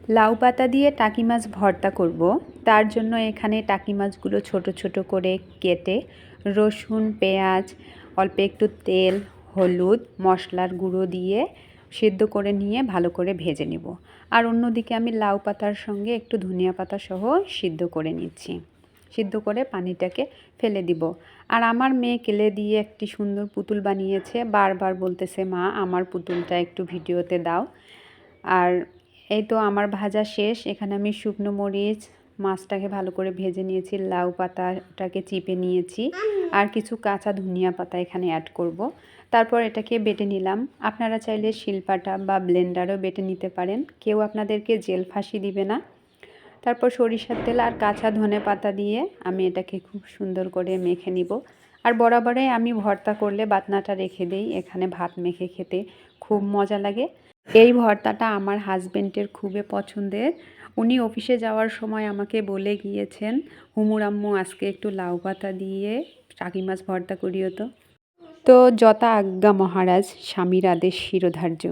লাউ পাতা দিয়ে টাকি মাছ ভর্তা করব। তার জন্য এখানে টাকি মাছগুলো ছোট ছোট করে কেটে রসুন, পেঁয়াজ, অল্প একটু তেল, হলুদ, মশলার গুঁড়ো দিয়ে সিদ্ধ করে নিয়ে ভালো করে ভেজে নেব। আর অন্যদিকে আমি লাউ পাতার সঙ্গে একটু ধনিয়া পাতা সহ সিদ্ধ করে নিচ্ছি। সিদ্ধ করে পানিটাকে ফেলে দিব। আর আমার মেয়ে কেলে দিয়ে একটি সুন্দর পুতুল বানিয়েছে, বারবার বলতেছে মা আমার পুতুলটা একটু ভিডিওতে দাও। আর এই তো আমার ভাজা শেষ। এখানে আমি শুকনো মরিচ, মাছটাকে ভালো করে ভেজে নিয়েছি, লাউ পাতাটাকে চিপে নিয়েছি, আর কিছু কাঁচা ধনিয়া পাতা এখানে অ্যাড করব। তারপর এটাকে বেটে নিলাম। আপনারা চাইলে শিলপাটা বা ব্লেন্ডারও বেটে নিতে পারেন, কেউ আপনাদেরকে জেল ফাঁসি দিবে না। তারপর সরিষার তেল আর কাঁচা ধনে পাতা দিয়ে আমি এটাকে খুব সুন্দর করে মেখে নিব। আর বরাবরই আমি ভর্তা করলে বাটনাটা রেখে দেই, এখানে ভাত মেখে খেতে খুব মজা লাগে। এই ভর্তাটা আমার হাজবেন্ডের খুবই পছন্দের। উনি অফিসে যাওয়ার সময় আমাকে বলে গিয়েছেন, হুমুর আম্মু আজকে একটু লাউ পাতা দিয়ে টাকি মাছ ভর্তা করিও তো। তো যথা আজ্ঞা মহারাজ, স্বামীর আদেশ শিরোধার্য।